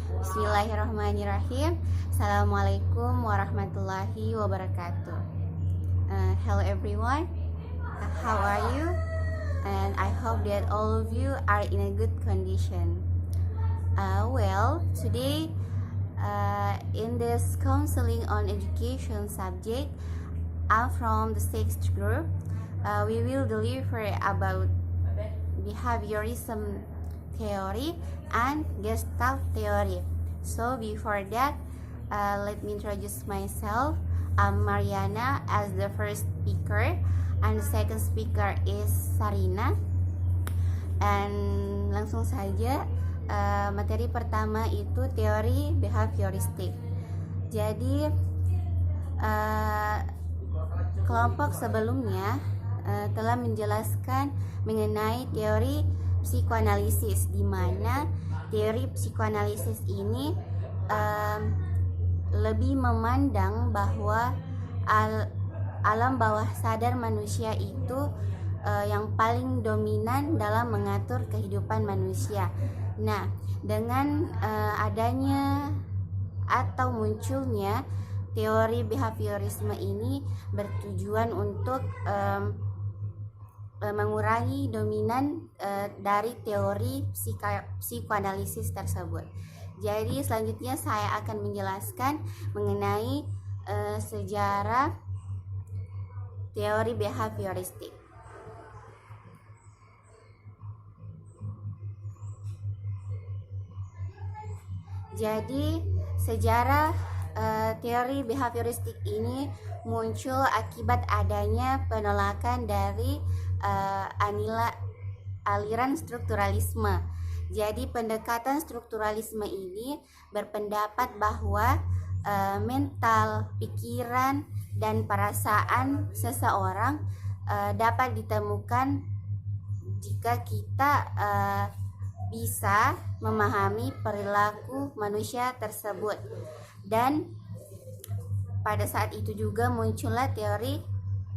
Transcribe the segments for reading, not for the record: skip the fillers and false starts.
Bismillahirrahmanirrahim. Assalamualaikum warahmatullahi wabarakatuh. Hello everyone. How are you? And I hope that all of you are in a good condition. Today in this counseling on education subject, I'm from the sixth group. We will deliver about behaviorism theory and Gestalt theory. So before that, let me introduce myself. I'm Mariana as the first speaker, and the second speaker is Sarina. And langsung saja, materi pertama itu teori behavioristik. Jadi kelompok sebelumnya telah menjelaskan mengenai teori psikoanalisis, di mana teori psikoanalisis ini lebih memandang bahwa alam bawah sadar manusia itu yang paling dominan dalam mengatur kehidupan manusia. Nah, dengan adanya atau munculnya teori behaviorisme ini bertujuan untuk mengurangi dominan dari teori psikoanalisis tersebut. Jadi selanjutnya saya akan menjelaskan mengenai sejarah teori behavioristik. Jadi sejarah teori behavioristik ini muncul akibat adanya penolakan dari aliran strukturalisme. Jadi pendekatan strukturalisme ini berpendapat bahwa mental, pikiran, dan perasaan seseorang dapat ditemukan jika kita bisa memahami perilaku manusia tersebut. Dan pada saat itu juga muncullah teori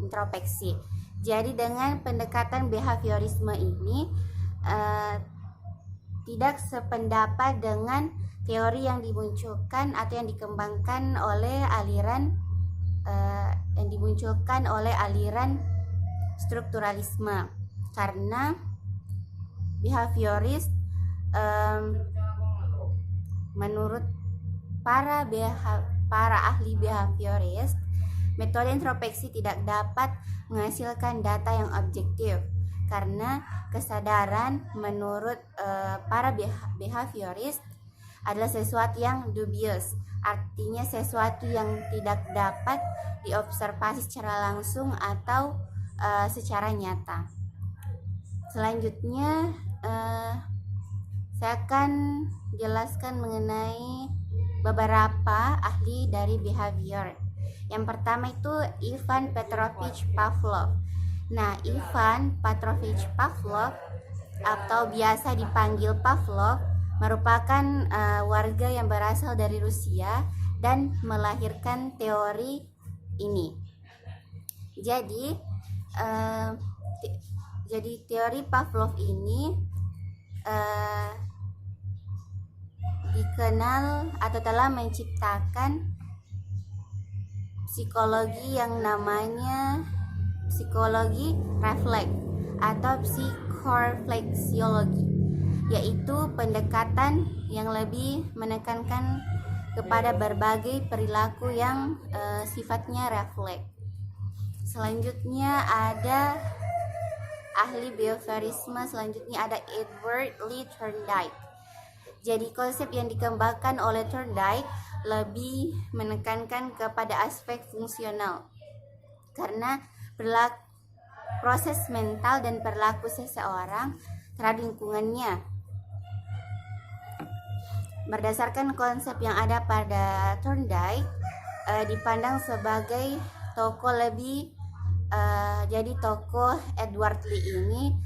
introspeksi. Jadi dengan pendekatan behaviorisme ini tidak sependapat dengan teori yang dimunculkan atau yang dikembangkan oleh aliran strukturalisme, karena behavioris menurut para ahli behavioris, metode introspeksi tidak dapat menghasilkan data yang objektif karena kesadaran menurut para behavioris adalah sesuatu yang dubious, artinya sesuatu yang tidak dapat diobservasi secara langsung atau secara nyata. Selanjutnya saya akan jelaskan mengenai beberapa ahli dari behavior. Yang pertama itu Ivan Petrovich Pavlov. Nah, Ivan Petrovich Pavlov atau biasa dipanggil Pavlov merupakan warga yang berasal dari Rusia dan melahirkan teori ini. Jadi teori Pavlov ini dikenal atau telah menciptakan psikologi yang namanya psikologi refleks atau psikorefleksiologi, yaitu pendekatan yang lebih menekankan kepada berbagai perilaku yang sifatnya refleks. Selanjutnya ada ahli behaviorisme, selanjutnya ada Edward Lee Thorndike. Jadi konsep yang dikembangkan oleh Thorndike lebih menekankan kepada aspek fungsional, karena proses mental dan perilaku seseorang terhadap lingkungannya. Berdasarkan konsep yang ada pada Thorndike, dipandang sebagai tokoh lebih jadi tokoh Edward Lee ini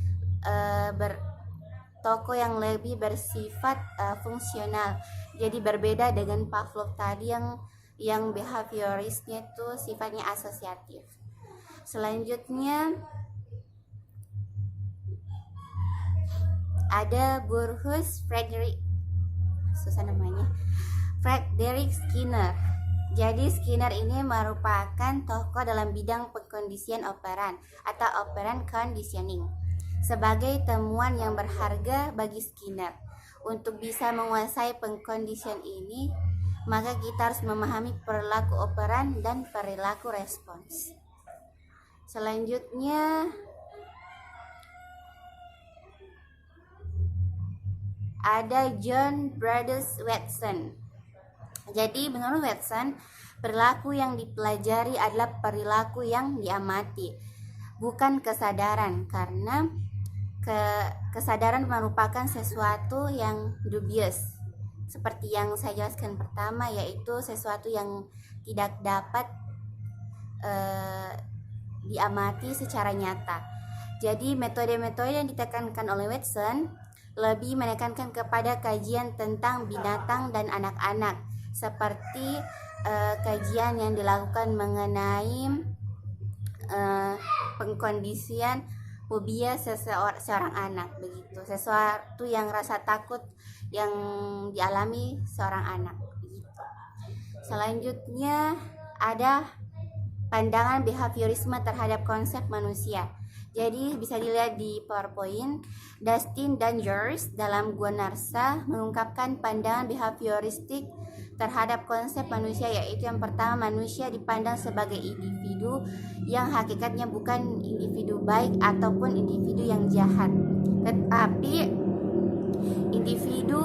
tokoh yang lebih bersifat fungsional. Jadi berbeda dengan Pavlov tadi yang behaviorisnya itu sifatnya asosiatif. Selanjutnya ada Burrhus susah namanya, Frederick Skinner. Jadi Skinner ini merupakan tokoh dalam bidang pengkondisian operan atau operant conditioning. Sebagai temuan yang berharga bagi Skinner, untuk bisa menguasai pengkondisian ini, maka kita harus memahami perilaku operan dan perilaku respons. Selanjutnya ada John Brothers Watson. Jadi menurut Watson, perilaku yang dipelajari adalah perilaku yang diamati, bukan kesadaran, karena kesadaran merupakan sesuatu yang dubious. Seperti yang saya jelaskan pertama, yaitu sesuatu yang tidak dapat diamati secara nyata. Jadi metode-metode yang ditekankan oleh Watson lebih menekankan kepada kajian tentang binatang dan anak-anak, seperti kajian yang dilakukan mengenai pengkondisian fobia seorang anak, begitu, sesuatu yang rasa takut yang dialami seorang anak, begitu. Selanjutnya ada pandangan behaviorisme terhadap konsep manusia. Jadi bisa dilihat di PowerPoint. Dustin dan George dalam Gua Narsa mengungkapkan pandangan behavioristik terhadap konsep manusia, yaitu yang pertama, manusia dipandang sebagai individu yang hakikatnya bukan individu baik ataupun individu yang jahat, tetapi individu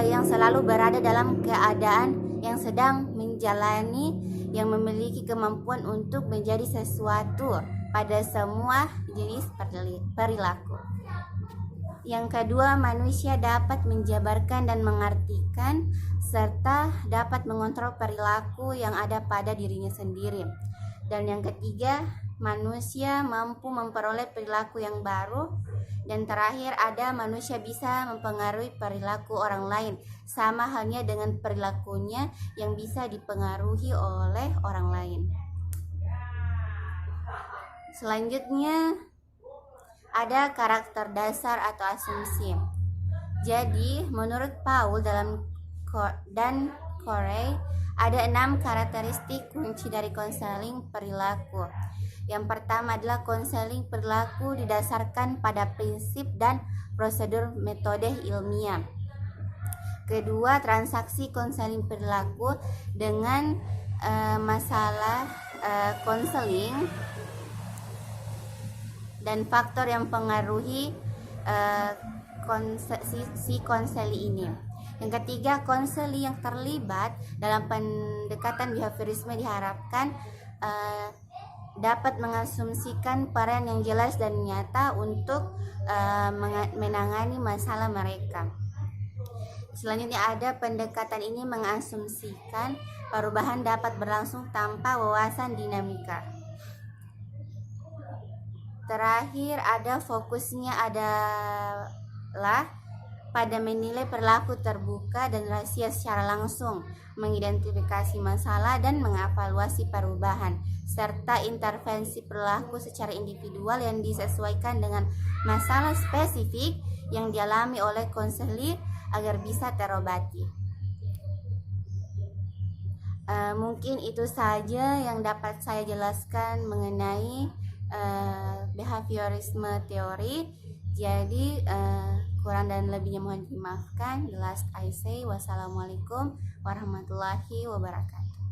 yang selalu berada dalam keadaan yang sedang menjalani, yang memiliki kemampuan untuk menjadi sesuatu pada semua jenis perilaku. Yang kedua, manusia dapat menjabarkan dan mengartikan serta dapat mengontrol perilaku yang ada pada dirinya sendiri. Dan yang ketiga, manusia mampu memperoleh perilaku yang baru. Dan terakhir, ada manusia bisa mempengaruhi perilaku orang lain, sama halnya dengan perilakunya yang bisa dipengaruhi oleh orang lain. Selanjutnya ada karakter dasar atau asumsi. Jadi menurut Paul dan Corey, ada 6 karakteristik kunci dari konseling perilaku. Yang pertama adalah konseling perilaku didasarkan pada prinsip dan prosedur metode ilmiah. Kedua, transaksi konseling perilaku dengan masalah konseling dan faktor yang mempengaruhi si konseli ini. Yang ketiga, konseli yang terlibat dalam pendekatan behaviorisme diharapkan dapat mengasumsikan peran yang jelas dan nyata untuk menangani masalah mereka. Selanjutnya ada pendekatan ini mengasumsikan perubahan dapat berlangsung tanpa wawasan dinamika. Terakhir ada fokusnya adalah pada menilai perilaku terbuka dan rahasia secara langsung, mengidentifikasi masalah dan mengevaluasi perubahan, serta intervensi perilaku secara individual yang disesuaikan dengan masalah spesifik yang dialami oleh konselir agar bisa terobati. Mungkin itu saja yang dapat saya jelaskan mengenai behaviorisme teori. Jadi kurang dan lebihnya mohon dimaafkan. The last I say, wassalamualaikum warahmatullahi wabarakatuh.